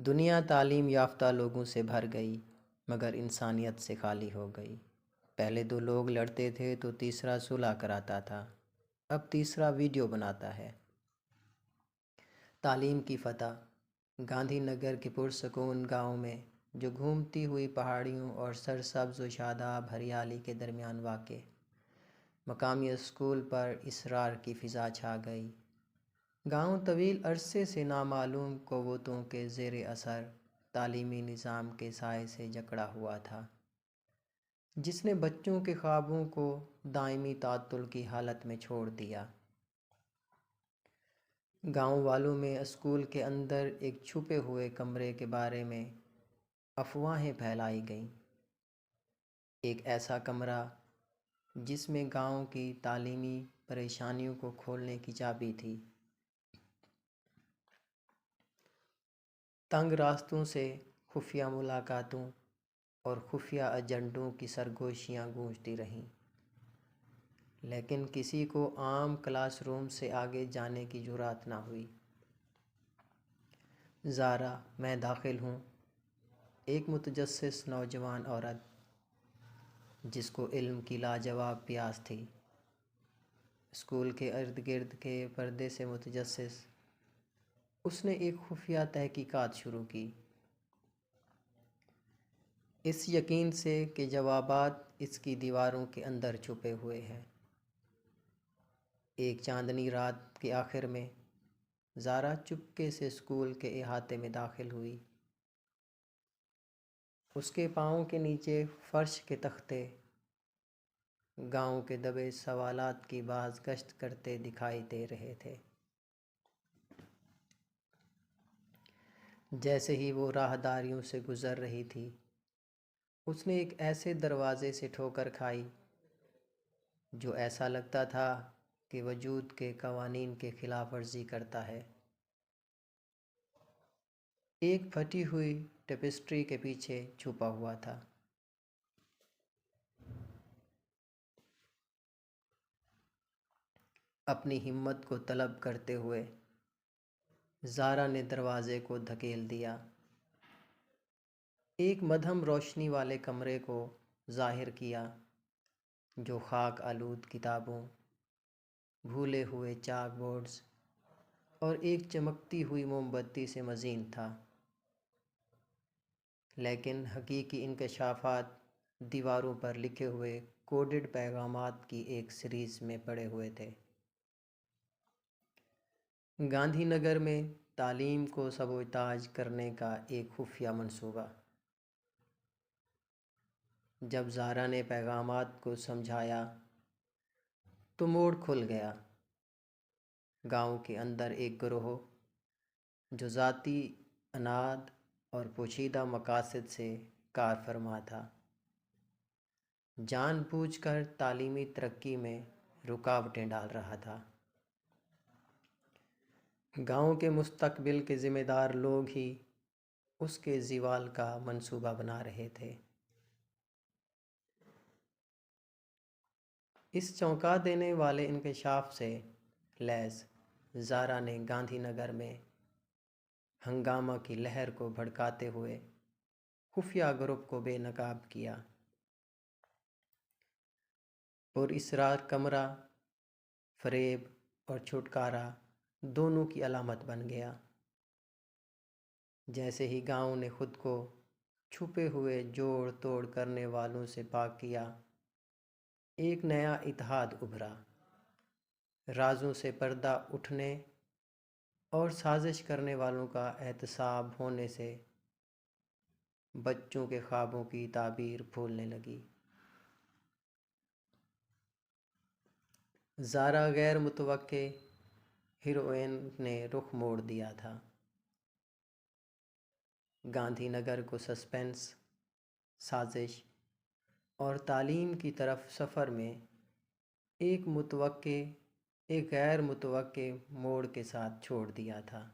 دنیا تعلیم یافتہ لوگوں سے بھر گئی مگر انسانیت سے خالی ہو گئی۔ پہلے دو لوگ لڑتے تھے تو تیسرا صلح کراتا تھا، اب تیسرا ویڈیو بناتا ہے۔ تعلیم کی فتح۔ گاندھی نگر کے پرسکون گاؤں میں، جو گھومتی ہوئی پہاڑیوں اور سرسبز و شاداب ہریالی کے درمیان واقع، مقامی اسکول پر اسرار کی فضا چھا گئی۔ گاؤں طویل عرصے سے نامعلوم قوتوں کے زیر اثر تعلیمی نظام کے سائے سے جکڑا ہوا تھا، جس نے بچوں کے خوابوں کو دائمی تعطل کی حالت میں چھوڑ دیا۔ گاؤں والوں میں اسکول کے اندر ایک چھپے ہوئے کمرے کے بارے میں افواہیں پھیلائی گئیں۔ ایک ایسا کمرہ جس میں گاؤں کی تعلیمی پریشانیوں کو کھولنے کی چابی تھی۔ تنگ راستوں سے خفیہ ملاقاتوں اور خفیہ ایجنڈوں کی سرگوشیاں گونجتی رہیں، لیکن کسی کو عام کلاس روم سے آگے جانے کی جرات نہ ہوئی۔ زارا، میں داخل ہوں، ایک متجسس نوجوان عورت جس کو علم کی لاجواب پیاس تھی، اسکول کے ارد گرد کے پردے سے متجسس، اس نے ایک خفیہ تحقیقات شروع کی، اس یقین سے کہ جوابات اس کی دیواروں کے اندر چھپے ہوئے ہیں۔ ایک چاندنی رات کے آخر میں زارا چپکے سے اسکول کے احاطے میں داخل ہوئی۔ اس کے پاؤں کے نیچے فرش کے تختے گاؤں کے دبے سوالات کی بازگشت کرتے دکھائی دے رہے تھے۔ جیسے ہی وہ راہداریوں سے گزر رہی تھی، اس نے ایک ایسے دروازے سے ٹھوکر کھائی جو ایسا لگتا تھا کہ وجود کے قوانین کی خلاف ورزی کرتا ہے۔ ایک پھٹی ہوئی ٹیپسٹری کے پیچھے چھپا ہوا تھا۔ اپنی ہمت کو طلب کرتے ہوئے زارا نے دروازے کو دھکیل دیا۔ ایک مدھم روشنی والے کمرے کو ظاہر کیا جو خاک آلود کتابوں، بھولے ہوئے چاک بورڈز اور ایک چمکتی ہوئی موم بتی سے مزین تھا، لیکن حقیقی انکشافات دیواروں پر لکھے ہوئے کوڈڈ پیغامات کی ایک سیریز میں پڑے ہوئے تھے۔ گاندھی نگر میں تعلیم کو سبوتاژ کرنے کا ایک خفیہ منصوبہ۔ جب زارا نے پیغامات کو سمجھایا تو موڑ کھل گیا۔ گاؤں کے اندر ایک گروہ جو ذاتی اناد اور پوشیدہ مقاصد سے کار فرما تھا، جان بوجھ کر تعلیمی ترقی میں رکاوٹیں ڈال رہا تھا۔ گاؤں کے مستقبل کے ذمہ دار لوگ ہی اس کے زوال کا منصوبہ بنا رہے تھے۔ اس چونکا دینے والے انکشاف سے لیس زارا نے گاندھی نگر میں ہنگامہ کی لہر کو بھڑکاتے ہوئے خفیہ گروپ کو بے نقاب کیا۔ پراسرار کمرہ فریب اور چھٹکارا دونوں کی علامت بن گیا۔ جیسے ہی گاؤں نے خود کو چھپے ہوئے جوڑ توڑ کرنے والوں سے پاک کیا، ایک نیا اتحاد ابھرا۔ رازوں سے پردہ اٹھنے اور سازش کرنے والوں کا احتساب ہونے سے بچوں کے خوابوں کی تعبیر پھولنے لگی۔ زارا غیر متوقع ہیروئن نے رخ موڑ دیا تھا۔ گاندھی نگر کو سسپنس، سازش اور تعلیم کی طرف سفر میں ایک غیر متوقع موڑ کے ساتھ چھوڑ دیا تھا۔